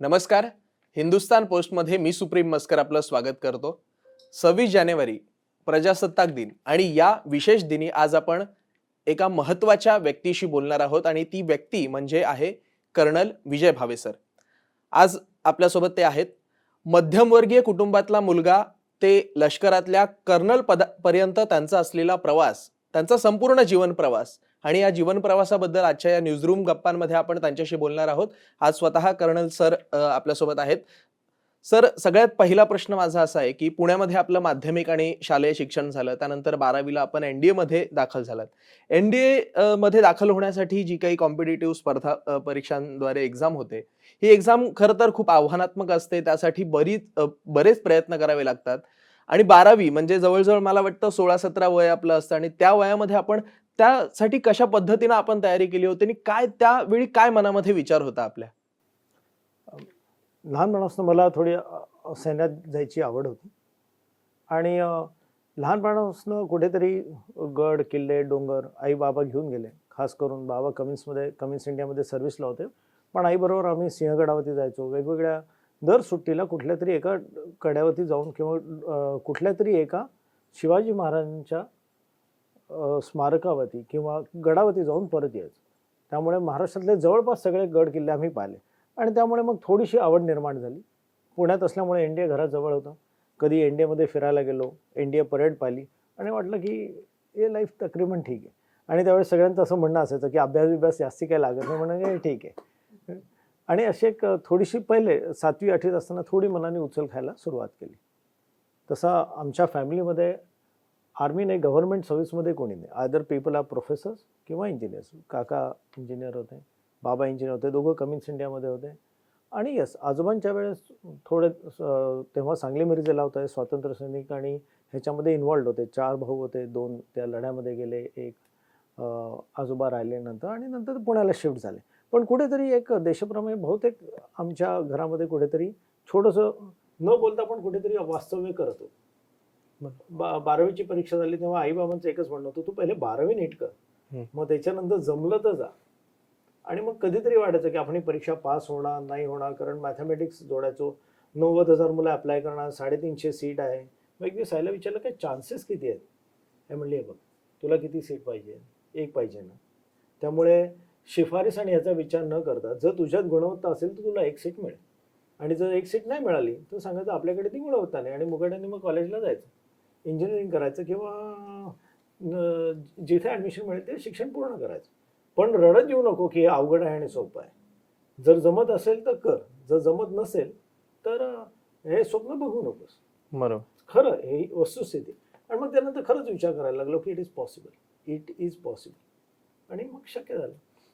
नमस्कार. हिंदुस्तान पोस्टमध्ये मी सुप्रीम मस्कर आपलं स्वागत करतो. 26 जानेवारी प्रजासत्ताक दिन आणि या विशेष दिनी आज आपण एका महत्त्वाच्या व्यक्तीशी बोलणार आहोत आणि ती व्यक्ती म्हणजे आहे कर्नल विजय भावे सर. आज आपल्यासोबत ते आहेत. मध्यमवर्गीय कुटुंबातला मुलगा ते लष्करातल्या कर्नल पदापर्यंत त्यांचा असलेला प्रवास, त्यांचा संपूर्ण जीवन प्रवास आणि या जीवन प्रवासाबद्दल आजच्या या न्यूजरूम गप्पांमध्ये आपण त्यांच्याशी बोलणार आहोत. आज स्वतः कर्नल सर आपल्यासोबत आहेत. सर, सगळ्यात पहिला प्रश्न माझा असा आहे, की पुण्यामध्ये आपलं माध्यमिक आणि शालेय शिक्षण झालं. त्यानंतर 12वीला आपण एन-डी-एमध्ये दाखल झालात. मध्ये दाखल होण्यासाठी जी काही कॉम्पिटिटिव्ह स्पर्धा परीक्षांद्वारे एक्झाम होते, ही एक्झाम खरं तर खूप आव्हानात्मक असते. त्यासाठी बरेच प्रयत्न करावे लागतात आणि 12वी म्हणजे जवळ मला वाटतं 16-17 वय आपलं असतं आणि त्या वयामध्ये आपण त्यासाठी कशा पद्धतीनं आपण तयारी केली होती आणि त्यावेळी काय मनामध्ये विचार होता आपल्या? लहानपणापासून मला थोडी सैन्यात जायची आवड होती आणि लहानपणापासून कुठेतरी गड किल्ले डोंगर आई बाबा घेऊन गेले. खास करून बाबा कमिन्स इंडियामध्ये सर्व्हिसला होते, पण आईबरोबर आम्ही सिंहगडावरती जायचो. वेगवेगळ्या दर सुट्टीला कुठल्या तरी एका कड्यावरती जाऊन किंवा कुठल्या तरी एका शिवाजी महाराजांच्या स्मारकावरती किंवा गडावरती जाऊन परत यायचो. त्यामुळे महाराष्ट्रातले जवळपास सगळे गड किल्ले आम्ही पाहिले आणि त्यामुळे मग थोडीशी आवड निर्माण झाली. पुण्यात असल्यामुळे एन-डी-ए घराजवळ होतं. कधी एन-डी-एमध्ये फिरायला गेलो, एन-डी-ए परेड पाहिली आणि वाटलं की हे लाईफ तकरीबन ठीक आहे. आणि त्यावेळेस सगळ्यांचं असं म्हणणं असायचं की अभ्यास जास्ती काही लागत नाही, म्हणून हे ठीक आहे. आणि अशी एक थोडीशी पहिले 7वी-8वीत असताना थोडी मनाने उचल खायला सुरुवात केली. तसा आमच्या फॅमिलीमध्ये आर्मी नाही, गव्हर्नमेंट सर्व्हिसमध्ये कोणी नाही. आयदर पीपल आर प्रोफेसर्स किंवा इंजिनियर्स. काका इंजिनियर होते, बाबा इंजिनियर होते, दोघं कमिन्स इंडियामध्ये होते. आणि येस, आजोबांच्या वेळेस थोडे तेव्हा सांगली मिरजेला होते, स्वातंत्र्य सैनिक आणि ह्याच्यामध्ये इन्व्हॉल्ड होते. 4 भाऊ होते, 2 त्या लढ्यामध्ये गेले, एक आजोबा राहिले नंतर आणि नंतर पुण्याला शिफ्ट झाले. पण कुठेतरी एक देशप्रेम बहुतेक आमच्या घरामध्ये कुठेतरी छोटंसं न बोलता पण कुठेतरी वास्तव्य करत होतं. 12वीची परीक्षा झाली तेव्हा आईबाबांचं एकच म्हणणं होतं, तू पहिले 12वी नीट कर, मग त्याच्यानंतर जमलं तर जा. आणि मग कधीतरी वाटायचं की आपण परीक्षा पास होणार नाही होणार, कारण मॅथमॅटिक्स जोडायचो. 90,000 मुलं अप्लाय करणार, 350 सीट आहे. मग एक दिवस आईला विचारलं काय चान्सेस किती आहेत? हे म्हणले, हे बघ तुला किती सीट पाहिजे? एक पाहिजे ना. त्यामुळे शिफारस आणि याचा विचार न करता जर तुझ्यात गुणवत्ता असेल तर तुला एक सीट मिळेल, आणि जर एक सीट नाही मिळाली तर सांगायचं आपल्याकडे ती गुणवत्ता नाही आणि मुगाट्याने मग कॉलेजला जायचं, इंजिनिअरिंग करायचं किंवा जिथे ॲडमिशन मिळेल ते शिक्षण पूर्ण करायचं. पण रडत येऊ नको की हे अवघड आहे आणि सोपं आहे. जर जमत असेल तर कर, जर जमत नसेल तर हे स्वप्न बघू नकोस. बरोबर. खरं ही वस्तुस्थिती. आणि मग त्यानंतर खरंच विचार करायला लागलो की इट इज पॉसिबल आणि मग शक्य झालं.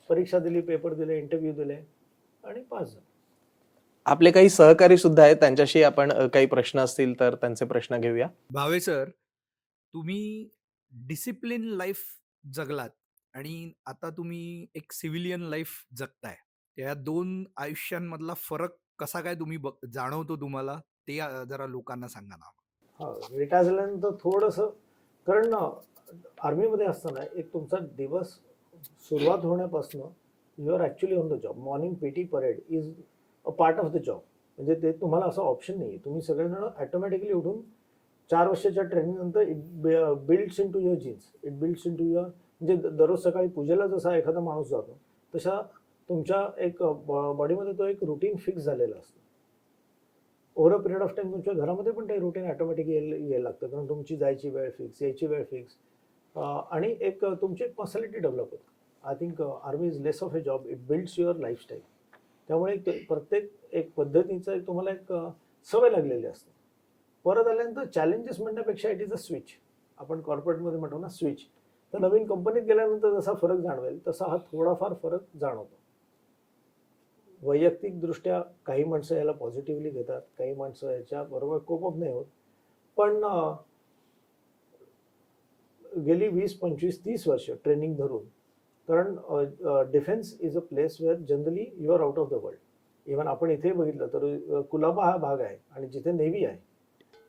परीक्षा दिली, पेपर दिले, इंटरव्ह्यू दिले आणि पास झालो. आपले काही सहकारी सुद्धा आहेत, त्यांच्याशी आपण काही प्रश्न असतील तर त्यांचे प्रश्न घेऊया. भावे सर, तुम्ही डिसिप्लिन लाईफ जगलात आणि आता तुम्ही एक सिव्हिलियन लाईफ जगताय. या 2 आयुष्यांमधला फरक कसा काय जाणवतो तुम्हाला? ते जरा लोकांना सांगा ना. रिटायर झाल्यानंतर थोडंसं, कारण आर्मीमध्ये असताना एक तुमचा दिवस सुरुवात होण्यापासून you are actually on the job. Morning PT parade is a part of the job. म्हणजे ते तुम्हाला असं ऑप्शन नाही आहे. तुम्ही सगळेजण ॲटोमॅटिकली उठून 4 वर्षाच्या ट्रेनिंग नंतर it builds into your genes, it builds into your, म्हणजे दररोज सकाळी पूजेला जसा एखादा माणूस जातो तसा तुमच्या एक बॉडीमध्ये तो एक रुटीन फिक्स झालेला असतो. Over a period of time तुमच्या घरामध्ये पण ते रुटीन ऑटोमॅटिक यायला लागतं, कारण तुमची जायची वेळ फिक्स, यायची वेळ फिक्स, आणि एक तुमची एक पर्सनॅलिटी डेव्हलप होते. I think army is less of A job, it builds your lifestyle. त्यामुळे प्रत्येक एक पद्धतीचं एक तुम्हाला एक सवय लागलेली असते. परत आल्यानंतर चॅलेंजेस म्हणण्यापेक्षा इट इज अ स्विच. आपण कॉर्पोरेटमध्ये म्हणतो ना स्विच. तर नवीन कंपनीत गेल्यानंतर जसा फरक जाणवेल तसा हा थोडाफार फरक जाणवतो. वैयक्तिकदृष्ट्या काही माणसं याला पॉझिटिव्हली घेतात, काही माणसं याच्याबरोबर कोप अप नाही होत. पण गेली 20-25-30 वर्ष ट्रेनिंग धरून, कारण defence is a place where generally you are out of the world. Even आपण इथे बघितलं तर कुलाबा हा भाग आहे आणि जिथे नेव्ही आहे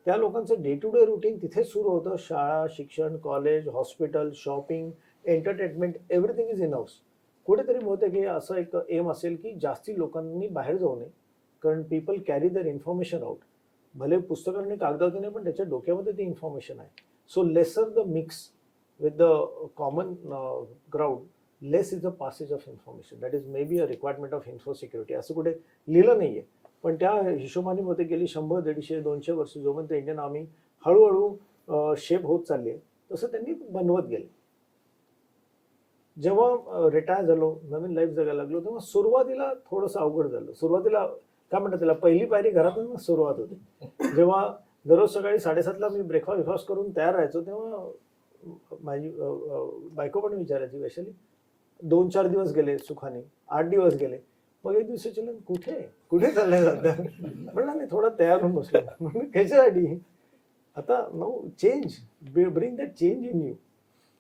त्या लोकांचं डे टू डे रुटीन तिथेच सुरू होतं. शाळा, शिक्षण, college, hospital, shopping, entertainment, everything is in house. कुठेतरी बहुतेक हे असं एक एम असेल की जास्ती लोकांनी बाहेर जाऊ नये, कारण पीपल कॅरी दर इन्फॉर्मेशन आउट. भले पुस्तकांनी कागदावरती नाही, पण त्याच्या डोक्यामध्ये ती इन्फॉर्मेशन आहे. So lesser the mix with the common ground, less is the passage of information. That is may be a requirement of info security. असं कुठे लिहिलं नाहीये, पण त्या हिशोबाने होते गेली 100, 150, 200 वर्ष जोपर्यंत इंडियन आर्मी हळूहळू शेप होत चालली आहे, तसं त्यांनी बनवत गेले. जेव्हा रिटायर झालो, नवीन लाईफ जगायला लागलो, तेव्हा सुरुवातीला थोडंसं अवघड झालं. सुरुवातीला काय म्हणतात त्याला, पहिली पायरी घरातून सुरुवात होती. जेव्हा दररोज सकाळी 7:30ला मी ब्रेकफास्ट करून तयार राहायचो, तेव्हा माझी बायको पण विचारायची, वैशाली 2-4 दिवस गेले सुखाने, 8 दिवस गेले, मग एक दिवशी चलन कुठे चाललंय जातं. म्हणलं नाही, थोडा तयार होऊन बसलो. म्हणून कशासाठी आता no change, bring that change in you.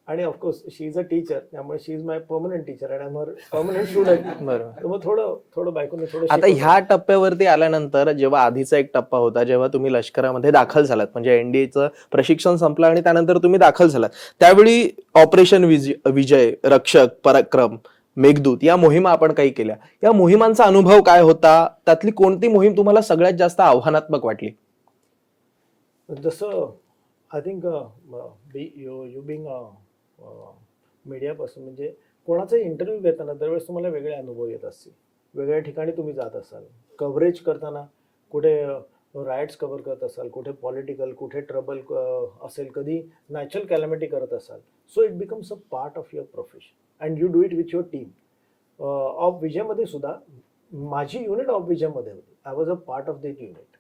आणि of course she is a teacher, त्यामुळे she is my permanent teacher and I am her permanent student. बरोबर. मग थोडं बायकोने थोडं आता ह्या टप्प्यावरती आल्यानंतर, जेव्हा आधीचा एक टप्पा होता, जेव्हा तुम्ही लष्करामध्ये दाखल झालात, म्हणजे एनडीएचं प्रशिक्षण संपलं आणि त्यानंतर तुम्ही दाखल झालात, त्यावेळी ऑपरेशन विजय, रक्षक, पराक्रम, मेघदूत या मोहिमा आपण काही केल्या. या मोहिमांचा अनुभव काय होता? त्यातली कोणती मोहीम तुम्हाला सगळ्यात जास्त आव्हानात्मक वाटली? जसं आय थिंक यू बिंग मीडियापासून, म्हणजे कोणाचा इंटरव्ह्यू घेताना दरवेळेस तुम्हाला वेगळे अनुभव येत असतील, वेगळ्या ठिकाणी तुम्ही जात असाल, कव्हरेज करताना कुठे रायट्स कव्हर करत असाल, कुठे पॉलिटिकल, कुठे ट्रबल असेल, कधी नॅचरल कॅलॅमिटी करत असाल. So it becomes a part of your profession and you do it with your team. Op विजयमध्ये सुद्धा माझी युनिट ऑफ विजयमध्ये होती. I was a part of that unit.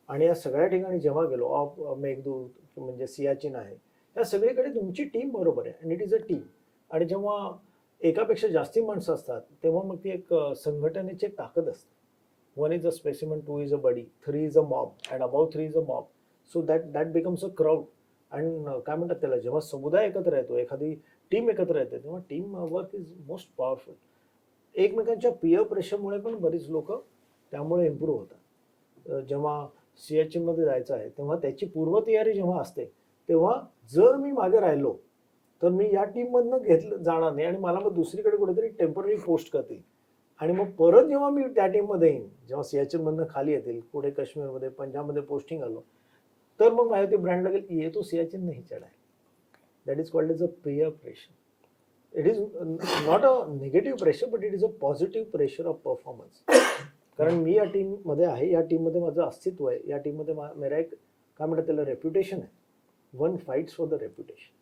आणि या सगळ्या ठिकाणी जेव्हा गेलो, ऑफ मेघदूत म्हणजे सियाचीन आहे, या सगळीकडे तुमची टीम बरोबर आहे, and it is a team. आणि जेव्हा एकापेक्षा जास्ती माणसं असतात, तेव्हा मग ती एक संघटनेची एक ताकद असते. 1 is a specimen, 2 is a buddy, 3 is a mob, and above 3 is a mob. So that becomes a crowd. And काय म्हणतात त्याला, जेव्हा समुदाय एकत्र येतो, एखादी टीम एकत्र येते, तेव्हा team work is most powerful. एकमेकांच्या पियर प्रेशरमुळे पण बरीच लोक त्यामुळे इम्प्रूव्ह होतात. जेव्हा सियाचीनमध्ये जायचं आहे, तेव्हा त्याची पूर्वतयारी जेव्हा असते, तेव्हा जर मी मागे राहिलो तर मी या टीममधनं जाणार नाही, आणि मला मग दुसरीकडे कुठेतरी टेम्पररी पोस्ट करतील. आणि मग परत जेव्हा मी त्या टीममध्ये येईन, जेव्हा सियाचीनमधनं खाली येतील, पुढे काश्मीरमध्ये, पंजाबमध्ये पोस्टिंग आलो, तर मग माझ्या ते ब्रँड लागेल, ये तो सियाचीन नाही चढा है. That is called as a peer pressure. It is not a negative pressure, but it is a positive pressure of performance. कारण मी या टीममध्ये आहे, या टीममध्ये माझं अस्तित्व आहे, या टीममध्ये मेरा एक काय म्हणतात त्याला रेप्युटेशन आहे. One fights for the reputation.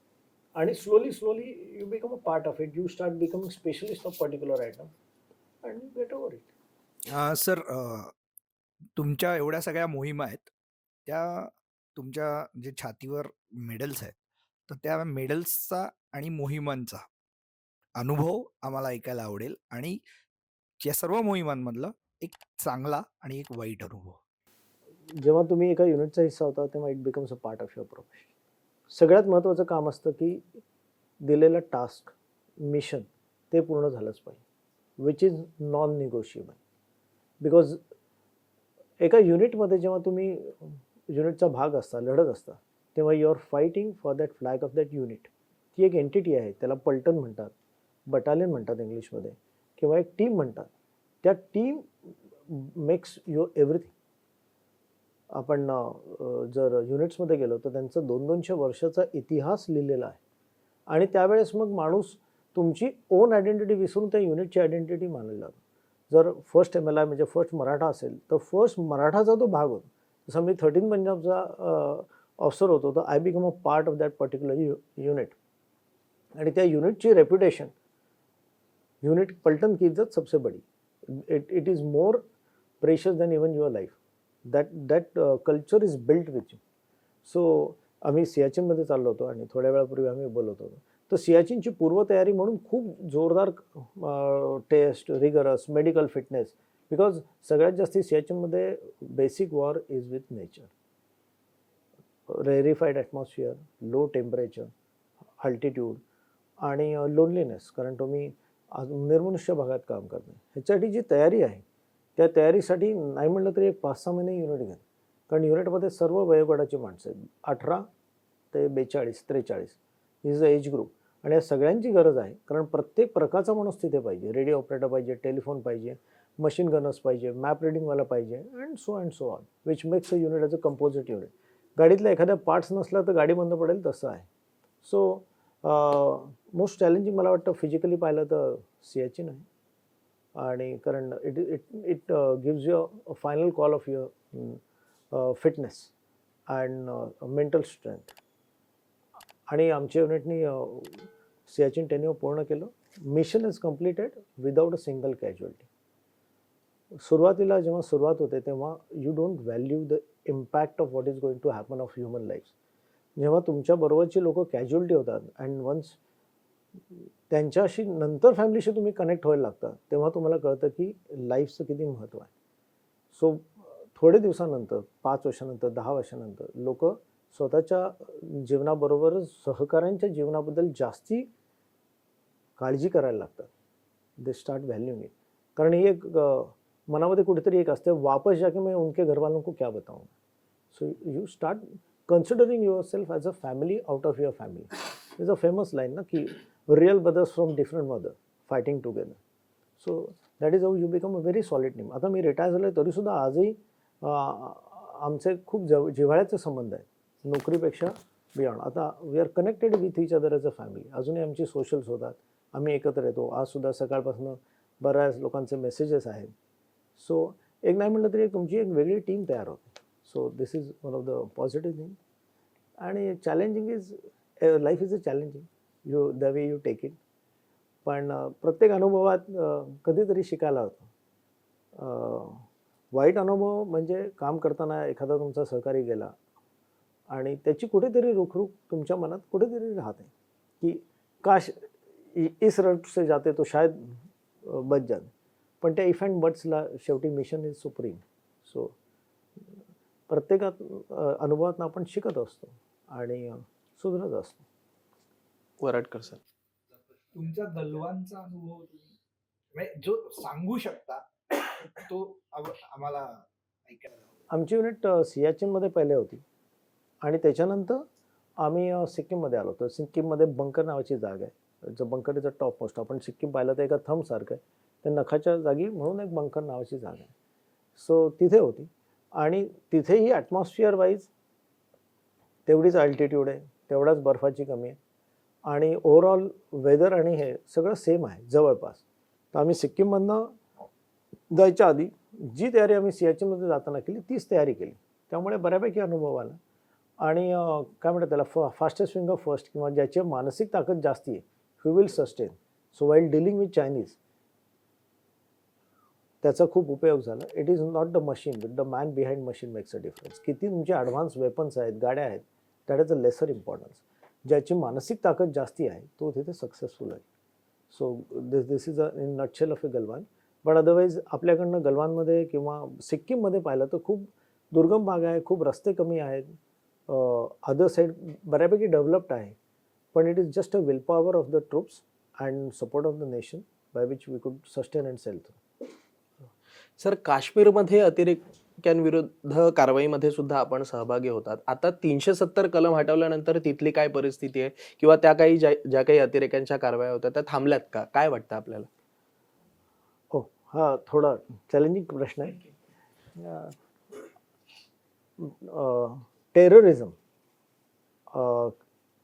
आणि slowly you become a part of it. You start becoming specialist of particular item and you get over it. Sir, तुमच्या एवढ्या सगळ्या मोहिमा आहेत, त्या तुमच्या जे छातीवर मेडल्स आहेत, तर त्या मेडल्सचा आणि मोहिमांचा अनुभव आम्हाला ऐकायला आवडेल, आणि या सर्व मोहिमांमधलं एक चांगला आणि एक वाईट अनुभव. जेव्हा तुम्ही एका युनिटचा हिस्सा होता, तेव्हा it becomes a part of your profession. सगळ्यात महत्त्वाचं काम असतं की दिलेलं टास्क, मिशन ते पूर्ण झालंच पाहिजे, which is non negotiable. Because एका युनिटमध्ये जेव्हा तुम्ही युनिटचा भाग असता, लढत असता, तेव्हा you are fighting for that flag of that unit. ती एक एंटिटी आहे, त्याला पलटन म्हणतात, बटालियन म्हणतात इंग्लिशमध्ये, किंवा एक टीम म्हणतात. त्या टीम मेक्स युअर एव्हरीथिंग. आपण जर युनिट्समध्ये गेलो तर त्यांचा 200-200 वर्षाचा इतिहास लिहिलेला आहे. आणि त्यावेळेस मग माणूस तुमची ओन आयडेंटिटी विसरून त्या युनिटची आयडेंटिटी मानली जातो. जर फर्स्ट MLI म्हणजे फर्स्ट मराठा असेल, तर फर्स्ट मराठाचा तो भाग होतो. जसं मी 13 पंजाबचा ऑफिसर होतो, तर I become a part of that particular unit. आणि त्या युनिटची रेप्युटेशन, युनिट पलटन की इज्जत सबसे बडी. It is more precious than even your life. that culture is built with you. So आम्ही सियाचीनमध्ये चाललो होतो आणि थोड्या वेळापूर्वी आम्ही बोलत होतो. तर सियाचीनची पूर्वतयारी म्हणून खूप जोरदार test, rigorous, medical fitness. Because सगळ्यात जास्ती सियाचीनमध्ये basic war is with nature. Rarefied atmosphere, low temperature, altitude आणि लोनलीनेस. कारण तुम्ही निर्मनुष्य भागात काम करता. ह्याच्यासाठी जी तयारी आहे, त्या तयारीसाठी नाही म्हटलं तरी एक 5-6 महिने युनिट घ्या. कारण युनिटमध्ये सर्व वयोगटाची माणसं आहेत, 18 ते 42-43 इज द एज ग्रुप. आणि या सगळ्यांची गरज आहे, कारण प्रत्येक प्रकारचा माणूस तिथे पाहिजे. रेडिओ ऑपरेटर पाहिजे, टेलिफोन पाहिजे, मशीन गनर्स पाहिजे, मॅप रिडिंगवाला पाहिजे, and so on, which makes a unit as a composite unit. गाडीतला एखाद्या पार्ट्स नसला तर गाडी बंद पडेल तसं आहे. सो मोस्ट चॅलेंजिंग मला वाटतं फिजिकली पाहिलं तर सियाचीन आहे. आणि कारण it it it gives you a final call of your fitness and mental strength. आणि आमच्या युनिटनी सियाचीन टेन्युअर पूर्ण केलं. Mission is completed without a single casualty. सुरुवातीला जेव्हा सुरुवात होते तेव्हा you don't value the impact of what is going to happen of human life. जेव्हा तुमच्या बरोबरची लोक कॅज्युअलिटी होतात अँड वन्स त्यांच्याशी नंतर फॅमिलीशी तुम्ही कनेक्ट व्हायला लागता तेव्हा तुम्हाला कळतं की लाईफचं किती महत्त्व आहे. सो थोडे दिवसानंतर 5 वर्षानंतर 10 वर्षानंतर लोक स्वतःच्या जीवनाबरोबरच सहकाऱ्यांच्या जीवनाबद्दल जास्ती काळजी करायला लागतात. They start valuing it. कारण ही एक मनामध्ये कुठेतरी एक असते, वापस जाके मैं उनके घर वालों को क्या बताऊँ. So you start considering yourself as a family out of your family. There's a famous line na ki real brothers from different mother fighting together. So that is how you become a very solid team. आता मी retire झालोय तरी सुद्धा आजही आमचे खूप जिव्हाळ्याचे संबंध आहेत नोकरीपेक्षा बियॉन्ड. आता we are connected with each other as a family. अजूनही आमची सोशल्स होतात, आम्ही एकत्र येतो. आज सुद्धा सकाळपासून बऱ्याच लोकांचे मेसेजेस आहेत. सो एक नाही म्हटलं तरी तुमची एक वेगळी टीम तयार होते. So this is one of the positive thing. आणि challenging is life is a challenging you the way you take it. पण प्रत्येक अनुभवात कधीतरी शिकायला होतं. वाईट अनुभव म्हणजे काम करताना एखादा तुमचा सहकारी गेला आणि त्याची कुठेतरी रुखरुख तुमच्या मनात कुठेतरी राहते की काश इस रट से जाते तो शायद बच जाते. पण त्या इफ अँड बट्सला शेवटी मिशन इज सुप्रीम. सो प्रत्येकात अनुभवातून आपण शिकत असतो आणि सुधरत असतो. वराडकर सर, तुमच्या गलवानचा अनुभव तुम्ही म्हणजे जो सांगू शकता तो आम्हाला ऐकायला आवडेल. आमची युनिट सियाचीनमध्ये पहिले होती आणि त्याच्यानंतर आम्ही सिक्कीममध्ये आलो. तर सिक्कीममध्ये बंकर नावाची जागा आहे. जो bunker is a top most. आपण सिक्कीम पाहिलं तर एका थंबसारखं आहे. त्या नखाच्या जागी म्हणून एक बंकर नावाची जागा आहे. सो तिथे होती आणि तिथेही ॲटमॉस्फिअर वाईज तेवढीच अल्टिट्यूड आहे, तेवढाच बर्फाची कमी आहे आणि ओव्हरऑल वेदर आणि हे सगळं सेम आहे जवळपास. तर आम्ही सिक्कीममधनं जायच्या आधी जी तयारी आम्ही सियाचीनमध्ये जाताना केली तीच तयारी केली. त्यामुळे बऱ्यापैकी अनुभव आला. आणि काय म्हणतात त्याला फास्टेस्ट फिंगर फर्स्ट किंवा ज्याची मानसिक ताकद जास्ती आहे who will sustain. So while dealing with Chinese त्याचा खूप उपयोग झाला. It is not the machine with the man behind machine makes a difference. किती तुमचे ॲडव्हान्स वेपन्स आहेत, गाड्या आहेत, that is a lesser importance. ज्याची मानसिक ताकद जास्ती आहे तो तिथे सक्सेसफुल आहे. So this is a in nutshell of a Galwan. पण अदरवाईज आपल्याकडनं गलवानमध्ये किंवा सिक्कीममध्ये पाहिलं तर खूप दुर्गम भाग आहे, खूप रस्ते कमी आहेत. अदर साईड बऱ्यापैकी डेव्हलप्ड आहे. पण it is just a will power of the troops and support of the nation by which we could sustain and sail through. Sir काश्मीरमध्ये अतिरेक्यांविरुद्ध कारवाईमध्ये सुद्धा आपण सहभागी होतात. आता 370 कलम हटवल्यानंतर तिथली काय परिस्थिती आहे किंवा त्या काही ज्या काही अतिरेक्यांच्या कारवाया होत्या त्या थांबल्यात का? काय वाटतं आपल्याला? हो, हा थोडा चॅलेंजिंग प्रश्न आहे. टेररिझम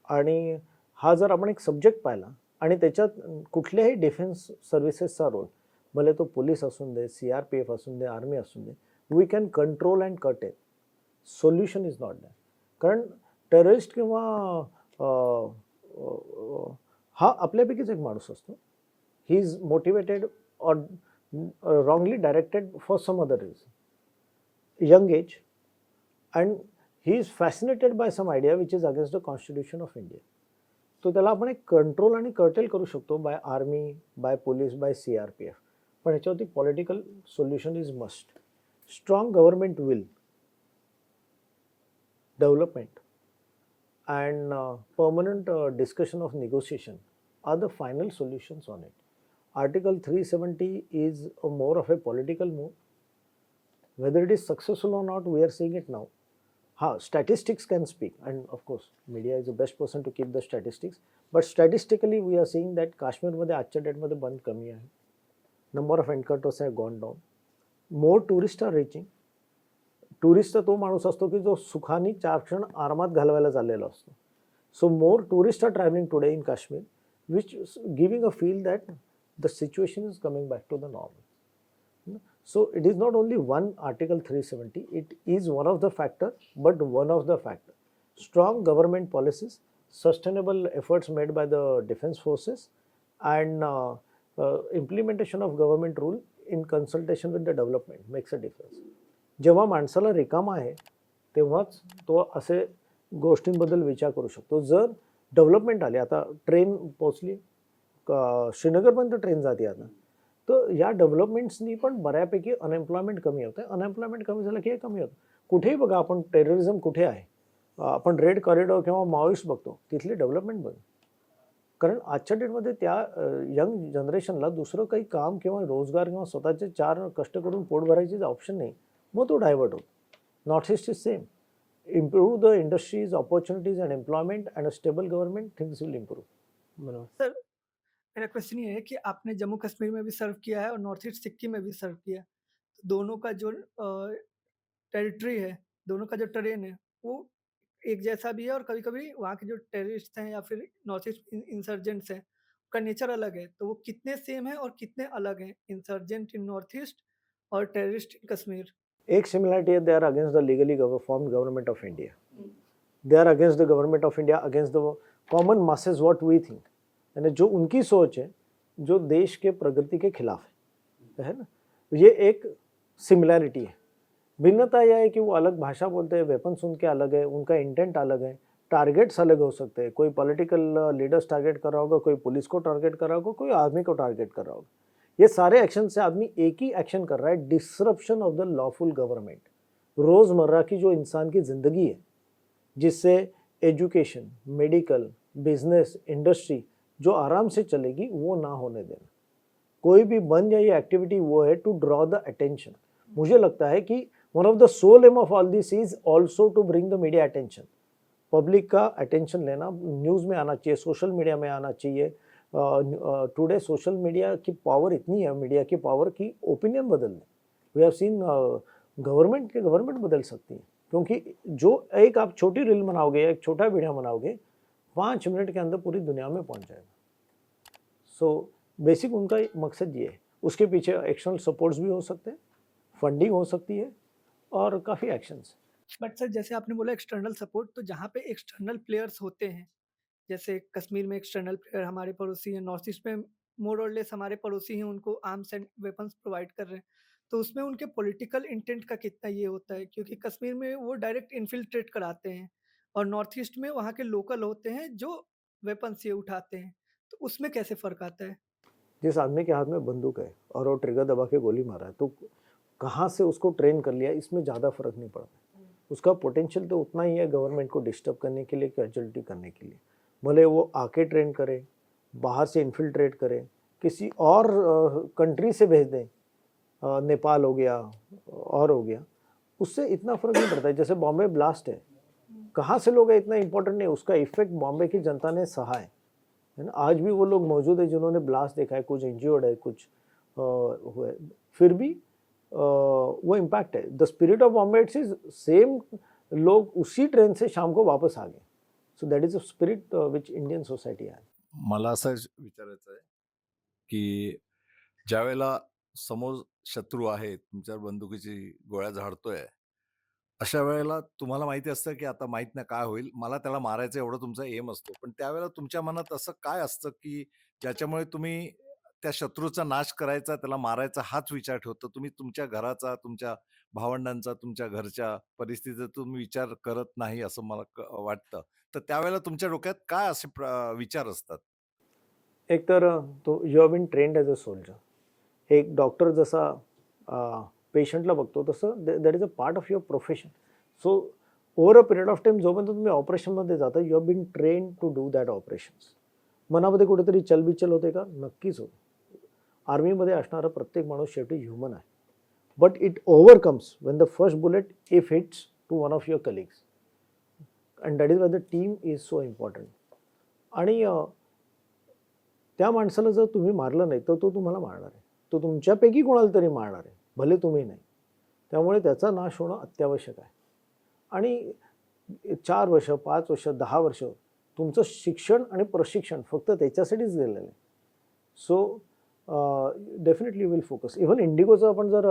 आणि हा जर आपण एक सब्जेक्ट पाहिला आणि त्याच्यात कुठल्याही डिफेन्स सर्व्हिसेसचा रोल, भले तो पोलीस असून दे, CRPF असून दे, आर्मी असून दे, we can control and cut it. Solution is not that. कारण टेररिस्ट किंवा हा आपल्यापैकीच एक माणूस असतो. He is motivated or wrongly directed for some other reason. Young age, and he is fascinated by some idea which is against the Constitution of India. तो त्याला आपण एक कंट्रोल आणि कर्टेल करू शकतो by army, by police, by CRPF. पण ह्याच्यावरती political solution is must. Strong government will, development and permanent discussion of negotiation are the final solutions on it. Article 370 is more of a political move. Whether it is successful or not, we are seeing it now. Statistics can speak, and of course, media is the best person to keep the statistics. But statistically, we are seeing that Kashmir मध्ये आजच्या डेटमध्ये बंद कमी आहे. Number of encounters have gone down, more tourist are reaching. Tourist तर तो माणूस असतो की जो सुखाने 4 क्षण आरामात घालवायला चाललेला असतो. So more tourist are travelling today in Kashmir, which giving a feel that the situation is coming back to the normal. So it is not only one Article 370, it is one of the factor, but one of the factor. Strong government policies, sustainable efforts made by the defense forces, and implementation of government rule in consultation with the development makes a difference. जेव्हा माणसाला रिकामा आहे तेव्हाच तो असे गोष्टींबद्दल विचार करू शकतो. जर डेव्हलपमेंट आली, आता ट्रेन पोचली, श्रीनगरपर्यंत ट्रेन जाते आता, तर या डेव्हलपमेंट्सनी पण बऱ्यापैकी अनएम्प्लॉयमेंट कमी होतं. अनएम्प्लॉयमेंट कमी झालं की हे कमी होतं. कुठेही बघा, आपण टेररिझम कुठे आहे, आपण रेड कॉरिडॉर किंवा माओइस्ट बघतो, तिथली डेव्हलपमेंट बघ. कारण आजच्या डेटमध्ये त्या यंग जनरेशनला दुसरं काही काम किंवा रोजगार किंवा स्वतःचे 4 कष्ट करून पोट भरायचीच ऑप्शन नाही, मग तो डायव्हर्ट होतो. North east is same. Improve the industries, opportunities and employment and a stable government, things will improve. बरोबर. सर, मेरा क्वेश्चन ये है कि आपने जम्मू कश्मीर में भी सर्व किया है और नॉर्थ ईस्ट सिक्किम में भी सर्व किया है। तो दोनों का जो टेरिटरी है, दोनों का जो टेरेन है, वो एक जैसा भी है और कभी-कभी वहाँ के जो टेररिस्ट हैं या फिर नॉर्थ ईस्ट इंसर्जेंट्स हैं, का नेचर अलग है। तो वो कितने सेम हैं और कितने अलग हैं? इंसर्जेंट इन नॉर्थ ईस्ट और टेररिस्ट इन कश्मीर? एक सिमिलरिटी है, they are against the legally formed government of India. They are against the government of India, against the common masses what we think. यानी जो उनकी सोच है, जो देश के प्रगति के खिलाफ है ना, ये एक सिमिलरिटी है. भिन्नता यह है कि वो अलग भाषा बोलते हैं, वेपन्स उनके अलग है, उनका इंटेंट अलग है, टारगेट्स अलग हो सकते हैं. कोई पॉलिटिकल लीडर्स टारगेट कर रहा होगा, कोई पुलिस को टारगेट कर रहा होगा, कोई आर्मी को टारगेट कर रहा होगा. ये सारे एक्शन से आदमी एक ही एक्शन कर रहा है, disruption of the lawful government. रोज़मर्रा की जो इंसान की ज़िंदगी है, जिससे एजुकेशन, मेडिकल, बिजनेस, इंडस्ट्री जो आराम से चलेगी, वो ना होने देना. कोई भी बन या ये एक्टिविटी वो है टू ड्रॉ द अटेंशन. मुझे लगता है कि one of the sole aim of all this is also to bring the media attention. Public का अटेंशन लेना, न्यूज़ में आना चाहिए, सोशल मीडिया में आना चाहिए. टुडे सोशल मीडिया की पावर इतनी है, मीडिया की पावर की ओपिनियन बदल दे. वी हैव सीन गवर्नमेंट बदल सकती है, क्योंकि जो एक आप छोटी रील बनाओगे या एक छोटा वीडियो बनाओगे, 5 मिनट के अंदर पूरी दुनिया में पहुंच जाएगा. सो बेसिक उनका मकसद ये है. उसके पीछे एक्सटर्नल सपोर्ट्स भी हो सकते हैं, फंडिंग हो सकती है और काफ़ी एक्शंस. बट सर, जैसे आपने बोला एक्सटर्नल सपोर्ट, तो जहाँ पे एक्सटर्नल प्लेयर्स होते हैं, जैसे कश्मीर में एक्सटर्नल प्लेयर हमारे पड़ोसी हैं, नॉर्थ ईस्ट में मोर और लेस हमारे पड़ोसी हैं, उनको आर्म्स एंड वेपन्स प्रोवाइड कर रहे हैं। तो उसमें उनके पॉलिटिकल इंटेंट का कितना ये होता है? क्योंकि कश्मीर में वो डायरेक्ट इन्फिल्ट्रेट कराते हैं और नॉर्थ ईस्ट में वहाँ के लोकल होते हैं जो वेपन्स ये उठाते हैं। तो उसमें कैसे फ़र्क आता है? जिस आदमी के हाथ में बंदूक है और वो ट्रिगर दबा के गोली मारा है, तो कहाँ से उसको ट्रेन कर लिया, इसमें ज़्यादा फर्क नहीं पड़ता. उसका पोटेंशियल तो उतना ही है गवर्नमेंट को डिस्टर्ब करने के लिए, कैजुअलिटी करने के लिए. भले वो आके ट्रेन करे, बाहर से इन्फिल्ट्रेट करे, किसी और कंट्री से भेज दें, नेपाल हो गया और हो गया, उससे इतना फ़र्क नहीं पड़ता है. जैसे बॉम्बे ब्लास्ट है, कहाँ से लोग हैं इतना इम्पोर्टेंट नहीं, उसका इफेक्ट बॉम्बे की जनता ने सहा है ना. आज भी वो लोग मौजूद है जिन्होंने ब्लास्ट देखा है, कुछ इंज्योर्ड है, कुछ हुए, फिर भी वो इम्पैक्ट है. The spirit of Bombay it's is same. लोग उसी ट्रेन से शाम को वापस आ गए. So that is a spirit which Indian society है. मला असं विचारायचं आहे की ज्यावेळेला समोर शत्रू आहे, तुमच्यावर बंदुकीची गोळ्या झाडतोय, अशा वेळेला तुम्हाला माहिती असतं की आता माहित नाही काय होईल, मला त्याला मारायचं एवढं तुमचा एम असतो. पण त्यावेळेला तुमच्या मनात असं काय असतं की ज्याच्यामुळे तुम्ही त्या शत्रूचा नाश करायचा, त्याला मारायचा हाच विचार ठेवतो? तुम्ही तुमच्या घराचा, तुमच्या भावंडांचा, तुमच्या घरच्या परिस्थितीचा तुम्ही विचार करत नाही असं मला वाटतं. तर त्यावेळेला तुमच्या डोक्यात काय असे विचार असतात? एक तर तो you have been trained as a soldier. एक डॉक्टर जसा पेशंटला बघतो, तसं that is a part of your profession. So over a period of time जोपर्यंत तुम्ही ऑपरेशनमध्ये जाता, you have been train to do that operations. मनामध्ये कुठेतरी चलबिचल होते का? नक्कीच होते. आर्मीमध्ये असणारा प्रत्येक माणूस शेवटी ह्युमन आहे. But it overcomes when the first bullet if hits to one of your colleagues, and that is why the team is so important. आणि त्या माणसाला जर तुम्ही मारलं नाही तर तो तुम्हाला मारणार आहे. तो तुमच्यापैकी कोणाला तरी मारणार आहे, भले तुम्ही नाही. त्यामुळे त्याचा नाश होणं अत्यावश्यक आहे. आणि 4 वर्ष, 5 वर्ष, 10 वर्ष तुमचं शिक्षण आणि प्रशिक्षण फक्त त्याच्यासाठीच गेलेलं आहे. So definitely will focus. Even इंडिगोचं आपण जर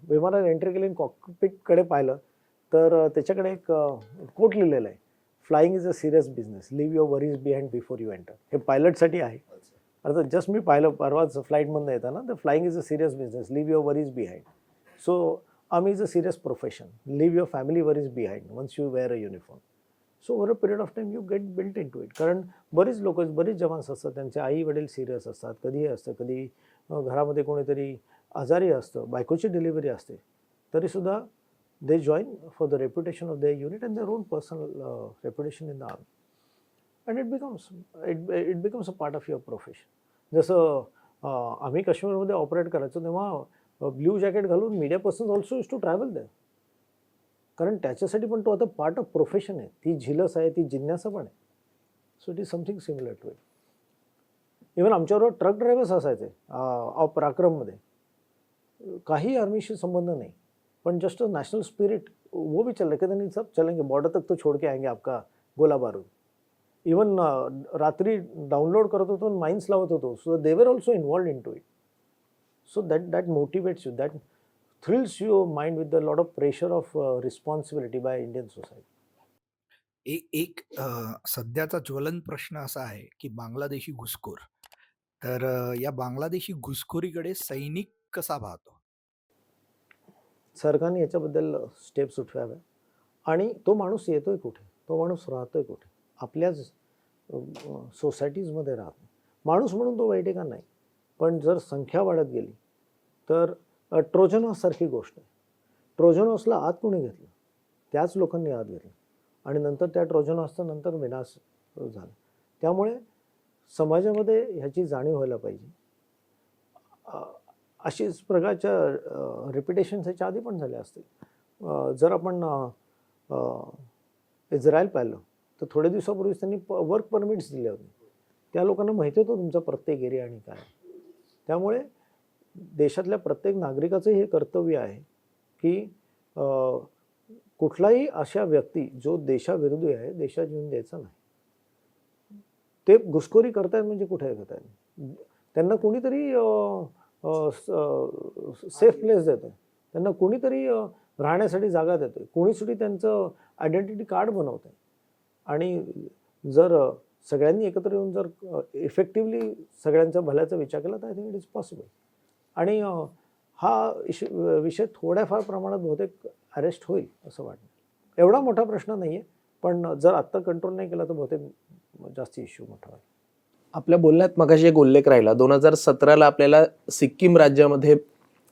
विमानात एंट्री केली आणि कॉकपिटकडे पाहिलं तर त्याच्याकडे एक कोट लिहिलेलं आहे, flying is a serious business, leave your worries behind before you enter. हे पायलटसाठी आहे. अर्थात जस्ट मी पाहिलं परवाच फ्लाईटमधनं येताना, तर flying is a serious business, leave your worries behind. So army is a serious profession, leave your family worries behind once you wear a uniform. So over a period of time you get built into it. कारण बरीच लोक, बरीच jawans असतात, त्यांचे आई वडील serious असतात, कधीही असतं, कधी घरामध्ये कोणीतरी आजारी असतं, बायकोची डिलिव्हरी असते, तरीसुद्धा they join for the reputation of their unit and their own personal reputation in the army, and it becomes a part of your profession. जसं आम्ही काश्मीरमध्ये ऑपरेट करायचो तेव्हा ब्ल्यू जॅकेट घालून media persons also used to travel there, कारण त्याच्यासाठी पण तो आता पार्ट ऑफ प्रोफेशन आहे. ती झिलस आहे, ती जिज्ञासा पण आहे. So it is something similar to it. Even आमच्याबरोबर ट्रक ड्रायव्हर्स असायचे ऑफ पराक्रममध्ये, काही आर्मीशी संबंध नाही, पण जस्ट नेशनल स्पिरिट वो भी चल रहे, कहते नहीं सब चलेंगे, बॉर्डर तक तो छोड़ के आएंगे आपका गोला बारूद. इवन रात्री डाउनलोड करत होतो, माइन्स लावत होतो, so they were also involve into it. So that motivates you, that thrills your mind with the lot of pressure of responsibility by Indian society. एक सध्याचा ज्वलन प्रश्न असा आहे की बांगलादेशी घुसखोर. तर या बांगलादेशी घुसखोरीकडे सैनिक कसा पाहतो? सरकारने याच्याबद्दल स्टेप्स उठवाव्या. आणि तो माणूस येतोय कुठे, तो माणूस राहतोय कुठे, आपल्याच सोसायटीजमध्ये राहतो. माणूस म्हणून तो वाईट आहे का? नाही. पण जर संख्या वाढत गेली तर ट्रोजन हॉर्ससारखी गोष्ट आहे. ट्रोजन हॉर्सला आत कोणी घेतलं? त्याच लोकांनी आत घेतलं, आणि नंतर त्या ट्रोजन हॉर्सचा नंतर विनाश झाला. त्यामुळे समाजामध्ये ह्याची जाणीव व्हायला पाहिजे. अशीच प्रकारच्या रिपिटेशन्स ह्याच्या आधी पण झाल्या असतील. जर आपण इस्रायल पाहिलं तर थोड्या दिवसापूर्वीच त्यांनी वर्क परमिट्स दिले होते. त्या लोकांना माहिती होतं तुमचा प्रत्येक एरिया आणि काय. त्यामुळे देशातल्या प्रत्येक नागरिकाचं हे कर्तव्य आहे की कुठलाही अशा व्यक्ती जो देशाविरोधी आहे, देशात येऊन द्यायचा नाही. ते घुसखोरी करतायत म्हणजे कुठे करतायत? त्यांना कोणीतरी सेफ प्लेस देतं, त्यांना कोणीतरी राहण्यासाठी जागा देतं, कोणीतरी त्यांचं आयडेंटिटी कार्ड बनवतं. आणि जर सगळ्यांनी एकत्र येऊन जर इफेक्टिव्हली सगळ्यांच्या भल्याचा विचार केला तर I think it is possible. आणि हा विषय थोड्याफार प्रमाणात बहुतेक अरेस्ट होईल असं वाटतं. एवढा मोठा प्रश्न नाही आहे, पण जर आत्ता कंट्रोल नाही केला तर बहुतेक जास्त इश्यू मोठा होईल. आपल्या बोलण्यात मगाशी एक उल्लेख राहिला, 2017ला आपल्याला सिक्कीम राज्यामध्ये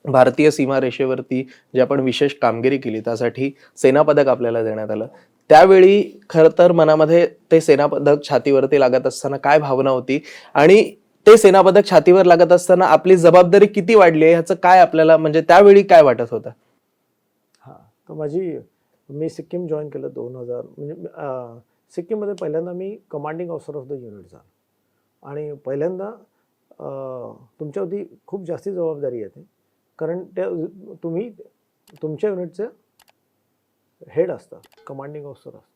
भारतीय सीमारेषेवरती जे आपण विशेष कामगिरी केली त्यासाठी सेनापदक आपल्याला देण्यात आलं. त्यावेळी खरं तर मनामध्ये ते सेनापदक छातीवरती लागत असताना काय भावना होती, आणि ते सेनापदक छातीवर लागत असताना आपली जबाबदारी किती वाढली आहे ह्याचं काय आपल्याला, म्हणजे त्यावेळी काय वाटत होतं? हां, तर मी सिक्कीम जॉईन केलं 2000, म्हणजे सिक्कीममध्ये पहिल्यांदा मी commanding officer of the unit झालो. आणि पहिल्यांदा तुमच्यावरती खूप जास्ती जबाबदारी येते, कारण तुम्ही तुमच्या युनिटचे हेड असता, कमांडिंग ऑफिसर असता,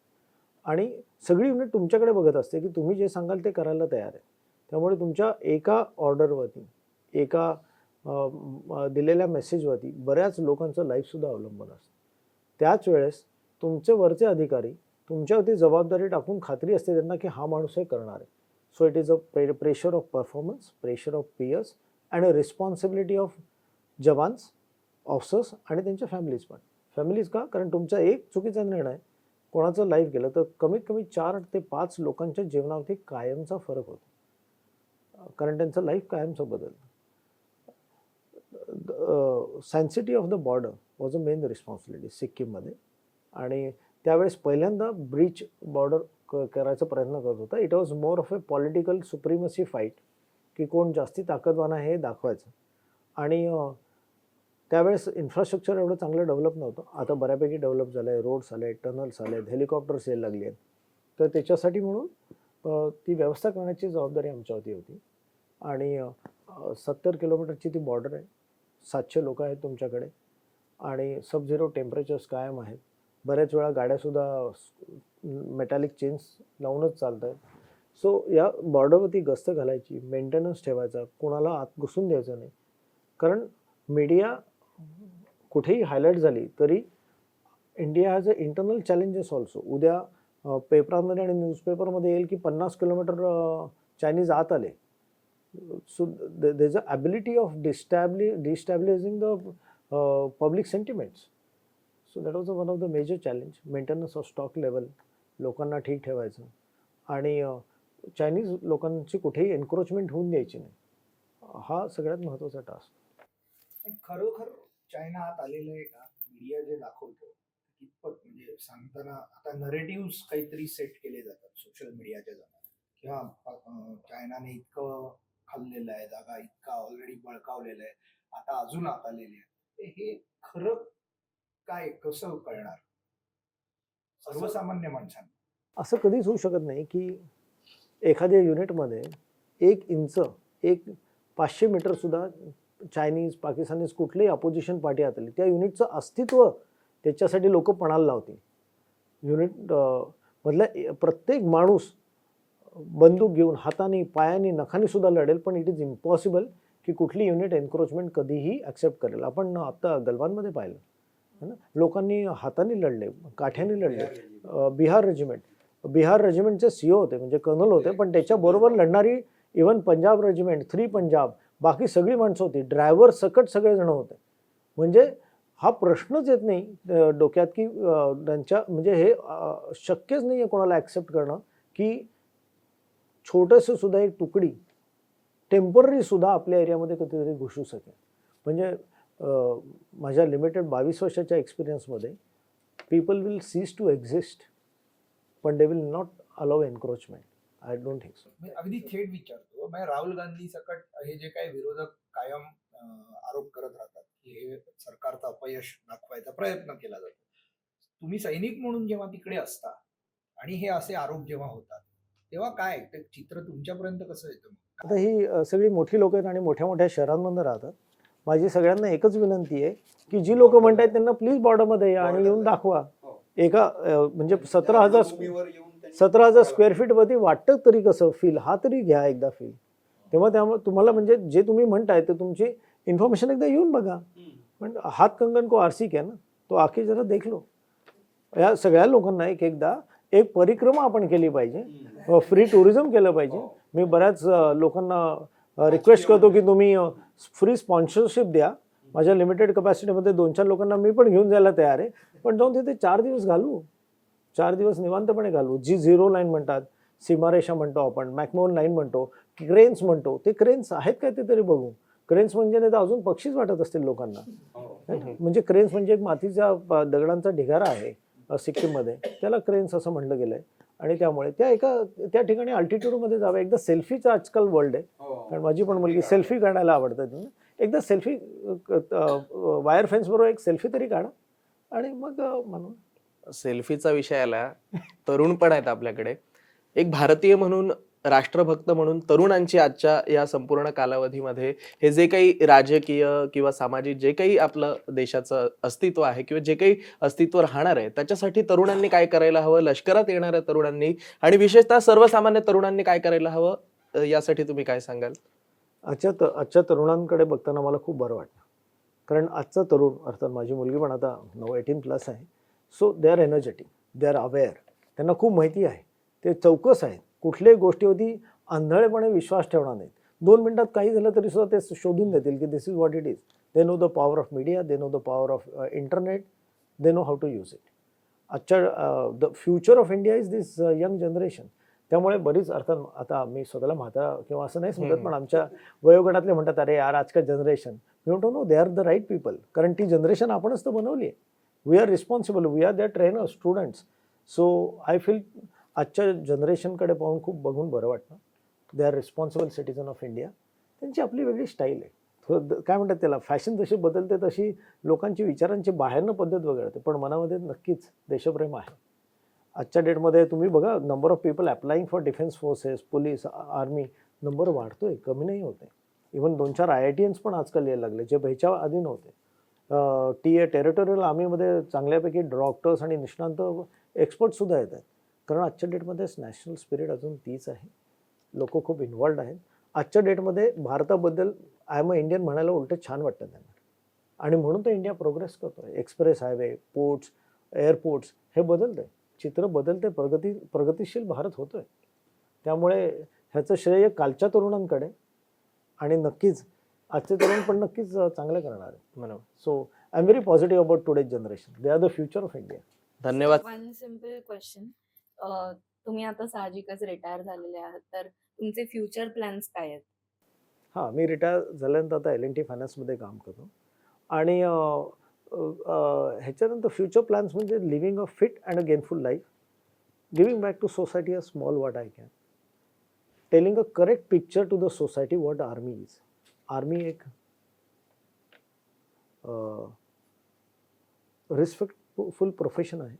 आणि सगळी युनिट तुमच्याकडे बघत असते की तुम्ही जे सांगाल ते करायला तयार आहे. त्यामुळे तुमच्या एका ऑर्डरवरती, एका दिलेल्या मेसेजवरती बऱ्याच लोकांचं लाईफसुद्धा अवलंबून असतं. त्याच वेळेस तुमचे वरचे अधिकारी तुमच्यावरती जबाबदारी टाकून खात्री असते त्यांना की हा माणूस हे करणार आहे. So it is a pressure of performance, pressure of peers, and a responsibility of jawans, officers आणि त्यांच्या फॅमिलीज पण. फॅमिलीज का? कारण तुमचा एक चुकीचा निर्णय कोणाचं लाईफ गेलं तर कमीत कमी 4 ते 5 लोकांच्या जीवनावरती कायमचा फरक होतो, कारण त्यांचं लाईफ कायमचं बदलतं. Sanctity of the border was a main responsibility सिक्कीममध्ये. आणि त्यावेळेस पहिल्यांदा ब्रीच बॉर्डर करायचा प्रयत्न करत होता. It was more of a political supremacy fight, की कोण जास्ती ताकदवान आहे हे दाखवायचं. आणि त्यावेळेस इन्फ्रास्ट्रक्चर एवढं चांगलं डेव्हलप नव्हतं. आता बऱ्यापैकी डेव्हलप झालं आहे, रोड्स आले, टनल्स आले, हेलिकॉप्टर्स यायला लागली आहेत. तर त्याच्यासाठी म्हणून ती व्यवस्था करण्याची जबाबदारी आमच्यावरती होती. आणि 70 किलोमीटरची ती बॉर्डर आहे. 700 लोक आहेत तुमच्याकडे आणि सब झिरो टेम्परेचर्स कायम आहेत. बऱ्याच वेळा गाड्यासुद्धा मेटॅलिक चेन्स लावूनच चालत आहेत. सो या बॉर्डरवरती गस्त घालायची, मेंटेनन्स ठेवायचा, कोणाला आत घुसून द्यायचं नाही. कारण मीडिया कुठेही हायलाईट झाली तरी India has a internal challenges also. उद्या पेपरांमध्ये आणि न्यूजपेपरमध्ये येईल की 50 किलोमीटर चायनीज आत आले. So there is a ability of destabilising the public sentiments. So that was one of the major challenge. Maintenance of stock level, लोकांना ठीक ठेवायचं आणि चायनीज लोकांची कुठेही एन्क्रोचमेंट होऊन द्यायची नाही. हा सगळ्यात महत्त्वाचा टास्क. पण खरोखर चायना आत आलेलं आहे का? मीडिया जे दाखवतो कितपत म्हणजे सांगताना आता नरेटिव्ह काहीतरी सेट केले जातात सोशल मीडियाच्या जमान्यात किंवा चायनाने इतकं खाल्लेलं आहे जागा, इतका ऑलरेडी बळकावलेलं आहे, आता अजून आत आलेले आहे. हे खरं काय कसं कळणार सर्वसामान्य माणसांना? असं कधीच होऊ शकत नाही की एखाद्या युनिटमध्ये 1 इंच, 500 मीटरसुद्धा चायनीज, पाकिस्तानीज कुठलीही अपोजिशन पार्टी आत आली, त्या युनिटचं अस्तित्व त्याच्यासाठी लोक पणाला लावतील. युनिट मधला प्रत्येक माणूस बंदूक घेऊन हाताने, पायाने, नखाने सुद्धा लढेल, पण इट इज इम्पॉसिबल की कुठली युनिट एन्क्रोचमेंट कधीही ॲक्सेप्ट करेल. आपण आता गलवानमध्ये पाहिलं है ना, लोकांनी हाताने लढले, काठ्याने लढले. बिहार रेजिमेंटचे CEO होते, म्हणजे कर्नल होते, पण त्याच्याबरोबर लढणारी इवन पंजाब रेजिमेंट, 3 पंजाब, बाकी सगळी माणसं होती, ड्रायव्हर सकट सगळेजण होते. म्हणजे हा प्रश्नच येत नाही डोक्यात की त्यांच्या म्हणजे हे शक्यच नाही आहे कोणाला ॲक्सेप्ट करणं की छोटंसं सुद्धा एक तुकडी टेम्पररी सुद्धा आपल्या एरियामध्ये कधीतरी घुसू शकेल. म्हणजे माझ्या लिमिटेड 22 वर्षाच्या एक्सपिरियन्समध्ये people will cease to exist पण they will not allow encroachment. I don't think so. मी अगदी थेट विचारतो, म्हणजे राहुल गांधी सकट हे जे काही विरोधक कायम आरोप करत राहतात की हे सरकारचं अपयश दाखवायचा प्रयत्न केला जातो, तुम्ही सैनिक म्हणून जेव्हा तिकडे असता आणि हे असे आरोप जेव्हा होतात तेव्हा काय ते चित्र तुमच्यापर्यंत कसं येतं? आता ही सगळी मोठी लोक आहेत आणि मोठ्या मोठ्या शहरांमध्ये राहतात. माझी सगळ्यांना एकच विनंती आहे की जी लोक म्हणतात त्यांना प्लीज बॉर्डरमध्ये या आणि येऊन दाखवा. एका म्हणजे 17,000 स्क्वेअर फीटवरती वाटतं तरी कसं फील, हा तरी घ्या एकदा फील. तेव्हा त्यामुळे तुम्हाला म्हणजे जे तुम्ही म्हणताय ते तुमची इन्फॉर्मेशन एकदा येऊन बघा. पण हात कंगन को आरसी क्या ना, तो आके जरा देख लो. या सगळ्या लोकांना एकदा एक परिक्रमा आपण केली पाहिजे, फ्री टुरिझम केलं पाहिजे. मी बऱ्याच लोकांना रिक्वेस्ट करतो की तुम्ही फ्री स्पॉन्सरशिप द्या. माझ्या लिमिटेड कपॅसिटीमध्ये 2-4 लोकांना मी पण घेऊन जायला तयार आहे, पण जाऊन तिथे 4 दिवस घालू, 4 दिवस निवांतपणे घालू. जी झिरो लाईन म्हणतात, सीमारेषा म्हणतो आपण, मॅकमोहन लाईन म्हणतो, क्रेन्स म्हणतो, ते क्रेन्स आहेत काय ते तरी बघू. क्रेन्स म्हणजे नाही तर अजून पक्षीच वाटत असतील लोकांना. म्हणजे क्रेन्स म्हणजे एक मातीचा दगडांचा ढिगारा आहे सिक्कीममध्ये, त्याला क्रेन्स असं म्हटलं गेलंय. आणि त्यामुळे त्या ठिकाणी अल्टिट्यूडमध्ये जावं. एकदा सेल्फीचं आजकाल वर्ल्ड आहे, कारण माझी पण मुलगी सेल्फी काढायला आवडतं. एकदा सेल्फी वायर फेन्स बरोबर एक सेल्फी तरी काढा आणि मग म्हणून. सेल्फीचा विषय आला, तरुण पण आहेत आपल्याकडे. एक भारतीय म्हणून, राष्ट्रभक्त म्हणून तरुणांची आजच्या या संपूर्ण कालावधीमध्ये हे जे काही राजकीय किंवा सामाजिक जे काही आपलं देशाचं अस्तित्व आहे किंवा जे काही अस्तित्व राहणार आहे त्याच्यासाठी तरुणांनी काय करायला हवं, लष्करात येणाऱ्या तरुणांनी आणि विशेषतः सर्वसामान्य तरुणांनी काय करायला हवं, यासाठी तुम्ही काय सांगाल? आजच्या तरुणांकडे बघताना मला खूप बरं वाटतं. कारण आजचा तरुण अर्थात माझी मुलगी पण आता 18+ आहे. So they are energetic, they are aware. त्यांना खूप माहिती आहे, ते चौकस आहेत. कुठल्याही गोष्टीवरती आंधळेपणे विश्वास ठेवणार नाहीत. 2 मिनिटात काही झालं तरी सुद्धा ते शोधून देतील की this is what it is. They know the power of media, they know the power of internet, they know how to use it. आजच्या the future of India is this young generation. त्यामुळे बरीच अर्थात आता मी स्वतःला म्हातारा किंवा असं नाही समजत, पण आमच्या वयोगटातले म्हणतात अरे यार आजकाल generation. We don't know, they are the right people. कारण ती जनरेशन आपणच तर बनवली आहे. We are responsible, we are their trainers, students. So I feel आजच्या जनरेशनकडे पाहून खूप बघून बरं वाटतं. They are responsible citizen of India. त्यांची आपली वेगळी स्टाईल आहे. काय म्हणतात त्याला, फॅशन जशी बदलते तशी लोकांची विचारांची बाहेरनं पद्धत वगळते, पण मनामध्ये नक्कीच देशप्रेम आहे. आजच्या डेटमध्ये तुम्ही बघा, number of people applying for defence forces, police, army, number वाढतोय, कमी नाही होते. इव्हन 2-4 IITians पण आजकाल यायला लागले, जे ह्याच्या आधी नव्हते. टेरिटोरियल आर्मीमध्ये चांगल्यापैकी डॉक्टर्स आणि निष्णांत एक्सपर्टसुद्धा येत आहेत. कारण आजच्या डेटमध्येच नॅशनल स्पिरिट अजून तीच आहे. लोकं खूप इन्व्हॉल्व्ड आहेत. आजच्या डेटमध्ये भारताबद्दल आय एम अ इंडियन म्हणायला उलटं छान वाटतं त्यांना. आणि म्हणून तर इंडिया प्रोग्रेस करतोय. एक्सप्रेस हायवे, पोर्ट्स, एअरपोर्ट्स हे बदलतंय. चित्र बदलतंय, प्रगतिशील भारत होतोय. त्यामुळे ह्याचं श्रेय कालच्या तरुणांकडे आणि नक्कीच आजचे तरुण पण नक्कीच चांगलं करणार आहे. बरोबर. So I am very positive about today's generation. They are the future of India. धन्यवाद. One simple question. तुम्ही आता साहजिकच रिटायर झालेले आहात, तर तुमचे फ्युचर प्लॅन्स काय आहेत? हां, मी रिटायर झाल्यानंतर आता L&T फायनान्समध्ये काम करतो आणि ह्याच्यानंतर फ्युचर प्लॅन्स म्हणजे living a fit and a gainful life, giving back to society a small what I can, telling a correct picture to the society what army is. Army एक respectful profession आहे.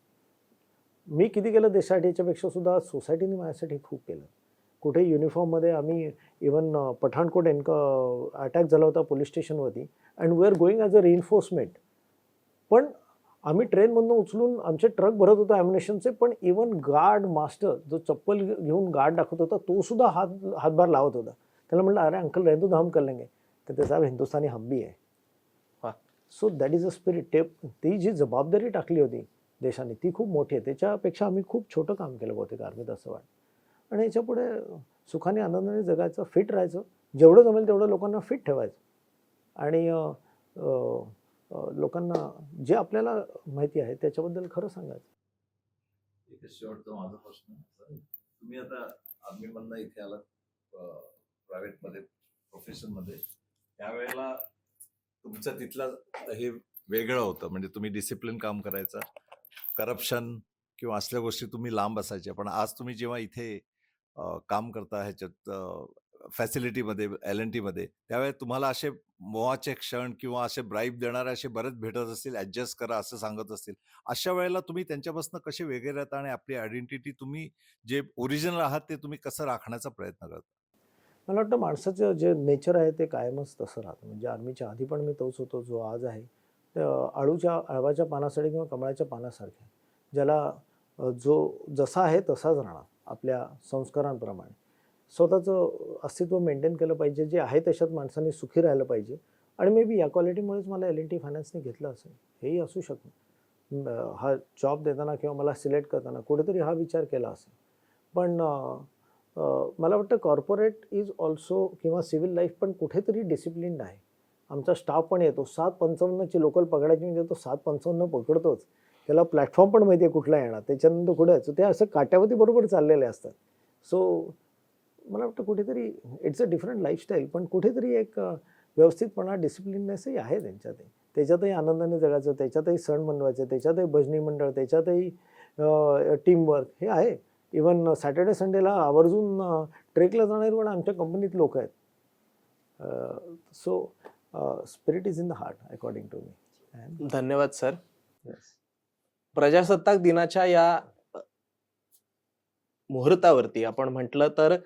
मी किती केलं देशासाठी याच्यापेक्षा सुद्धा सोसायटीने माझ्यासाठी खूप केलं. कुठे युनिफॉर्ममध्ये आम्ही इवन पठाणकोट अटॅक झाला होता पोलीस स्टेशनवरती and we are going as a reinforcement. पण आम्ही ट्रेनमधून उचलून आमचे ट्रक भरत होतो ॲम्युनेशनचे, पण इवन गार्ड मास्टर जो चप्पल घेऊन गार्ड दाखवत होता तो सुद्धा हातभार लावत होता. त्याला म्हटलं, अरे अंकल रहने दो हम कर लेंगे. तर ते साहेब हिंदुस्थानी हम भी आहे. वाह. So that is a spirit. ती जी जबाबदारी टाकली होती देशाने ती खूप मोठी आहे. त्याच्यापेक्षा आम्ही खूप छोटं काम केलं बहुतेक आर्मीत असं वाटतं. आणि याच्यापुढे सुखाने आनंदाने जगायचं, फिट राहायचं, जेवढं जमेल तेवढं लोकांना फिट ठेवायचं आणि लोकांना जे आपल्याला माहिती आहे त्याच्याबद्दल खरं सांगायचं. एक शेवटचा माझा प्रश्न आहे. तुम्ही आता आर्मीमधनं इथे आलात प्रायव्हेटमध्ये प्रोफेशनमध्ये, त्यावेळेला तुमचं तिथलं हे वेगळं होतं, म्हणजे तुम्ही डिसिप्लिन काम करायचा, करप्शन किंवा असल्या गोष्टी तुम्ही लांब असायच्या. पण आज तुम्ही जेव्हा इथे काम करता ह्याच्यात फॅसिलिटीमध्ये L&Tमध्ये, त्यावेळेस तुम्हाला असे मोहाचे क्षण किंवा असे ब्राईब देणारे असे बरेच भेटत असतील, ॲडजस्ट करा असं सांगत असतील. अशा वेळेला तुम्ही त्यांच्यापासून कसे वेगळे राहता आणि आपली आयडेंटिटी तुम्ही जे ओरिजिनल आहात ते तुम्ही कसं राखण्याचा प्रयत्न करता? मला वाटतं माणसाचं जे नेचर आहे ते कायमच तसं राहतं. म्हणजे आर्मीच्या आधी पण मी तोच होतो जो आज आहे. अळवाच्या पानासाठी किंवा कमळाच्या पानासारख्या, ज्याला जो जसा आहे तसाच राहणार आपल्या संस्कारांप्रमाणे. स्वतःचं अस्तित्व मेंटेन केलं पाहिजे. जे आहे त्याच्यात माणसाने सुखी राहिलं पाहिजे. आणि मे बी या क्वालिटीमुळेच मला L&T फायनान्सने घेतलं असेल, हेही असू शकतं. हा जॉब देताना किंवा मला सिलेक्ट करताना कुठेतरी हा विचार केला असेल. पण मला वाटतं कॉर्पोरेट इज ऑल्सो किंवा सिव्हिल लाईफ पण कुठेतरी डिसिप्लिन्ड आहे. आमचा स्टाफ पण येतो 7:55ची लोकल पकडायची म्हणजे तो 7:55 पकडतोच. त्याला प्लॅटफॉर्म पण माहिती आहे कुठला येणार, त्याच्यानंतर कुठे यायचं, ते असं काट्यावती बरोबर चाललेले असतात. सो मला वाटतं कुठेतरी इट्स अ डिफरंट लाईफस्टाईल, पण कुठेतरी एक व्यवस्थितपणा, डिसिप्लिननेसही आहे त्यांच्यातही. त्याच्यातही आनंदाने जगायचं, त्याच्यातही सण मनवायचे, त्याच्यातही भजनी मंडळ, त्याच्यातही टीमवर्क हे आहे. इवन सॅटर्डे संडेला आवर्जून ट्रेकला जाणारे पण आमच्या कंपनीत लोक आहेत. So spirit is in the heart according to me. धन्यवाद सर. प्रजासत्ताक दिनाच्या या मुहूर्तावरती आपण म्हटलं तर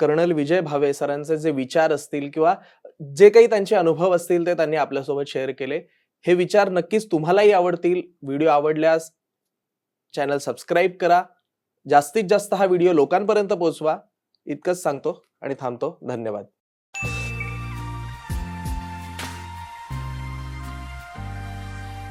कर्नल विजय भावे सरांचे जे विचार असतील किंवा जे काही त्यांचे अनुभव असतील ते त्यांनी आपल्यासोबत शेअर केले. हे विचार नक्कीच तुम्हालाही आवडतील. व्हिडिओ आवडल्यास चॅनल सबस्क्राईब करा. जास्तीत जास्त हा व्हिडिओ लोकांपर्यंत पोहोचवा. इतकंच सांगतो आणि थांबतो. धन्यवाद.